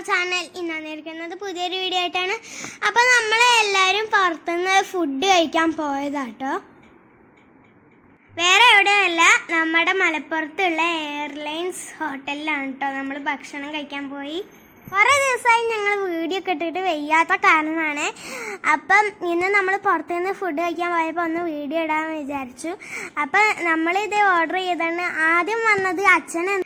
Our channel ഇന്നിരിക്കുന്നത് പുതിയൊരു video ആയിട്ടാണ്. അപ്പോൾ നമ്മളെല്ലാവരും പുറത്തുനിന്ന് ഫുഡ് കഴിക്കാൻ പോയതാട്ടോ. വേറെ എവിടെയല്ല, നമ്മുടെ മലപ്പുറത്തുള്ള എയർലൈൻസ് ഹോട്ടലിലാണ് കേട്ടോ നമ്മൾ ഭക്ഷണം കഴിക്കാൻ പോയി. കുറേ ദിവസമായി ഞങ്ങൾ വീഡിയോ ഒക്കെ ഇട്ടിട്ട് വയ്യാത്ത കാരണമാണ്. അപ്പം ഇന്ന് നമ്മൾ പുറത്തുനിന്ന് ഫുഡ് കഴിക്കാൻ പോയപ്പോൾ ഒന്ന് വീഡിയോ ഇടാമെന്ന് വിചാരിച്ചു. അപ്പം നമ്മളിത് ഓർഡർ ചെയ്താണ്. ആദ്യം വന്നത് അച്ഛന്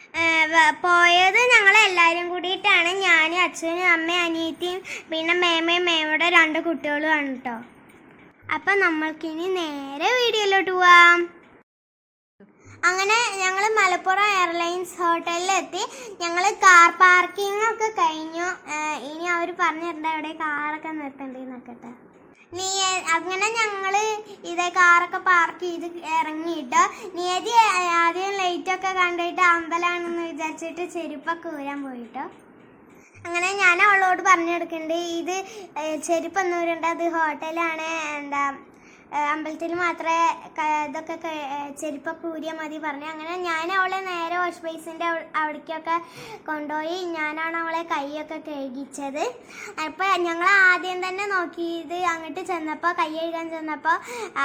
പോയത് ഞങ്ങളെല്ലാവരും കൂടിയിട്ടാണ്. ഞാനും അച്ഛനും അമ്മയും അനിയത്തിയും പിന്നെ മേമയുടെ 2 കുട്ടികളുമാണ് കേട്ടോ. അപ്പം നമ്മൾക്കിനി നേരെ വീഡിയോയിലോട്ട് പോവാം. അങ്ങനെ ഞങ്ങൾ മലപ്പുറം എയർലൈൻസ് ഹോട്ടലിലെത്തി. ഞങ്ങൾ കാർ പാർക്കിംഗ് ഒക്കെ കഴിഞ്ഞു. ഇനി അവർ പറഞ്ഞു തരണ്ട എവിടെ കാറൊക്കെ നിർത്തണ്ടെന്നൊക്കെ. അങ്ങനെ ഞങ്ങൾ ഇതേ കാറൊക്കെ പാർക്ക് ചെയ്ത് ഇറങ്ങിയിട്ട് നിയതി ആദ്യം ലൈറ്റൊക്കെ കണ്ടിട്ട് അമ്പലമാണെന്ന് വിചാരിച്ചിട്ട് ചെരുപ്പൊക്കെ ഊരാൻ പോയിട്ടോ. അങ്ങനെ ഞാൻ അവളോട് പറഞ്ഞെടുക്കുന്നുണ്ട്, ഇത് ചെരുപ്പൊന്നും ഊരണ്ട, അത് ഹോട്ടലാണ്, അമ്പലത്തിൽ മാത്രമേ ഇതൊക്കെ ചെരുപ്പൊക്കെ ഊരിയാൽ മതി പറഞ്ഞു. അങ്ങനെ ഞാൻ അവളെ നേരെ വാഷ് ബേസിൻ്റെ അവിടേക്കൊക്കെ കൊണ്ടുപോയി. ഞാനാണ് അവളെ കൈയൊക്കെ കഴുകിച്ചത്. അപ്പോൾ ഞങ്ങൾ ആദ്യം തന്നെ നോക്കിയത് അങ്ങോട്ട് ചെന്നപ്പോൾ, കൈ കഴുകാൻ ചെന്നപ്പോൾ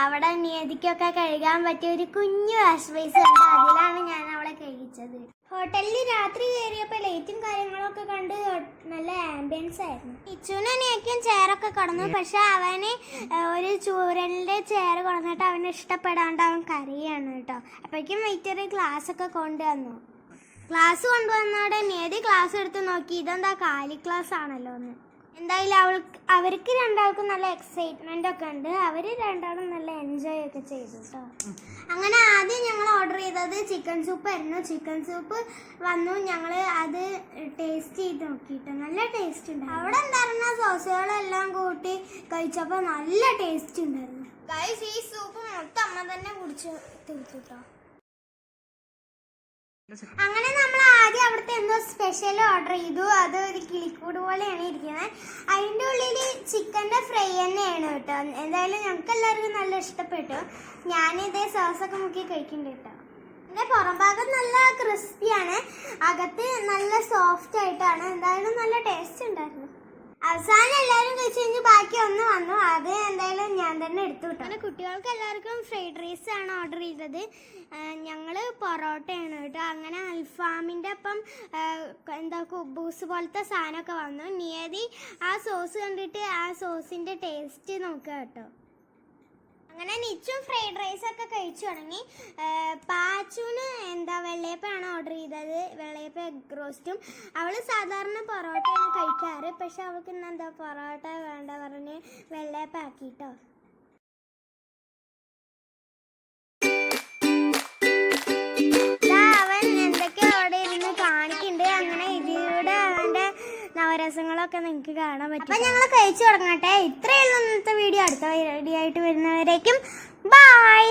അവിടെ നിയതിക്കൊക്കെ കഴുകാൻ പറ്റിയ ഒരു കുഞ്ഞു വാഷ് ബേസ് ഉണ്ട്. അതിലാണ് ഞാൻ അവളെ കഴുകിച്ചത്. ഹോട്ടലിൽ രാത്രി കയറിയപ്പോൾ ലൈറ്റും കാര്യങ്ങളൊക്കെ കണ്ട് നല്ല ആംബിയൻസ് ആയിരുന്നു. ഇച്ചുനൊക്കെ ചെയറൊക്കെ കടന്നു. പക്ഷെ അവന് ഒരു ചൂരലിൻ്റെ ചെയർ കൊണ്ടുവന്നിട്ട് അവന് ഇഷ്ടപ്പെടാണ്ട് അവൻ കരയാണ് കേട്ടോ. അപ്പോഴേക്കും വെയിറ്റർ ഗ്ലാസ് ഒക്കെ കൊണ്ടുവന്നു. ഗ്ലാസ് കൊണ്ടുവന്നോടെ നേതി ഗ്ലാസ് എടുത്ത് നോക്കി, ഇതെന്താ കാലി ഗ്ലാസ് ആണല്ലോ എന്ന്. എന്തായാലും അവർക്ക് രണ്ടാൾക്കും നല്ല എക്സൈറ്റ്മെൻ്റ് ഒക്കെ ഉണ്ട്. അവർ രണ്ടാളും നല്ല എൻജോയ് ഒക്കെ ചെയ്തു കേട്ടോ. അങ്ങനെ ആദ്യം ഞങ്ങൾ ഓർഡർ ചെയ്തത് ചിക്കൻ സൂപ്പ് ആയിരുന്നു. ചിക്കൻ സൂപ്പ് വന്നു. ഞങ്ങൾ അത് ടേസ്റ്റ് ചെയ്ത് നോക്കിയിട്ട് നല്ല ടേസ്റ്റ് ഉണ്ടായിരുന്നു. അവിടെ ഉണ്ടായിരുന്ന സോസുകളെല്ലാം കൂട്ടി കഴിച്ചപ്പോൾ നല്ല ടേസ്റ്റ് ഉണ്ടായിരുന്നു. ഗൈസ്, ഈ സൂപ്പ് മൊത്തം അമ്മ തന്നെ കുടിച്ച് തീർത്തു കേട്ടോ. അങ്ങനെ നമ്മൾ ആദ്യം അവിടുത്തെ എന്തോ സ്പെഷ്യൽ ഓർഡർ ചെയ്തു. അത് ഒരു കിളിക്കൂട് പോലെയാണ് ഇരിക്കുന്നത്. അതിൻ്റെ ഉള്ളിൽ ചിക്കൻ്റെ ഫ്രൈ തന്നെയാണ് കേട്ടോ. എന്തായാലും ഞങ്ങൾക്ക് എല്ലാവർക്കും നല്ല ഇഷ്ടപ്പെട്ടു. ഞാനിതേ സോസൊക്കെ മുക്കി കഴിക്കുന്നുണ്ട് കേട്ടോ. ഇതിൻ്റെ പുറം ഭാഗം നല്ല ക്രിസ്പിയാണ്, അകത്ത് നല്ല സോഫ്റ്റ് ആയിട്ടാണ്. എന്തായാലും നല്ല ടേസ്റ്റ് ഉണ്ടായിരുന്നു. അവസാനം എല്ലാവരും കഴിച്ച് കഴിഞ്ഞ് ബാക്കി ഒന്ന് വന്നു. അത് എന്തായാലും ഞാൻ തന്നെ എടുത്തു കിട്ടും. അങ്ങനെ കുട്ടികൾക്ക് എല്ലാവർക്കും ഫ്രൈഡ് റൈസ് ആണ് ഓർഡർ ചെയ്തത്. ഞങ്ങൾ പൊറോട്ടയാണ് കേട്ടോ. അങ്ങനെ അൽഫാമിൻ്റെ ഒപ്പം എന്താ കുബൂസ് പോലത്തെ സാധനമൊക്കെ വന്നു. നിയതി ആ സോസ് കണ്ടിട്ട് ആ സോസിൻ്റെ ടേസ്റ്റ് നോക്കുക കേട്ടോ. അങ്ങനെ നിച്ചും ഫ്രൈഡ് റൈസൊക്കെ കഴിച്ചു തുടങ്ങി. പാച്ചുവിന് വെള്ളയപ്പമാണ് ഓർഡർ ചെയ്തത്. വെള്ളയപ്പ എഗ് റോസ്റ്റും. അവൾ സാധാരണ പൊറോട്ടയാണ് കഴിക്കാറ്. പക്ഷെ അവൾക്ക് ഇന്ന് പൊറോട്ട വേണ്ട പറഞ്ഞ് വെള്ളയപ്പ ആക്കിട്ടോ. അവൻ എന്തൊക്കെയോ അവിടെ ഇരുന്ന് കാണിക്കുന്നുണ്ട്. അങ്ങനെ ഇതിലൂടെ അവൻ്റെ നവരസങ്ങളൊക്കെ നിങ്ങൾക്ക് കാണാൻ പറ്റും. അപ്പം ഞങ്ങൾ കഴിച്ചു തുടങ്ങട്ടെ. ഇത്രയുള്ള ഇന്നത്തെ വീഡിയോ. അടുത്ത വീഡിയോ ആയിട്ട് വരുന്നവരേക്കും ബൈ.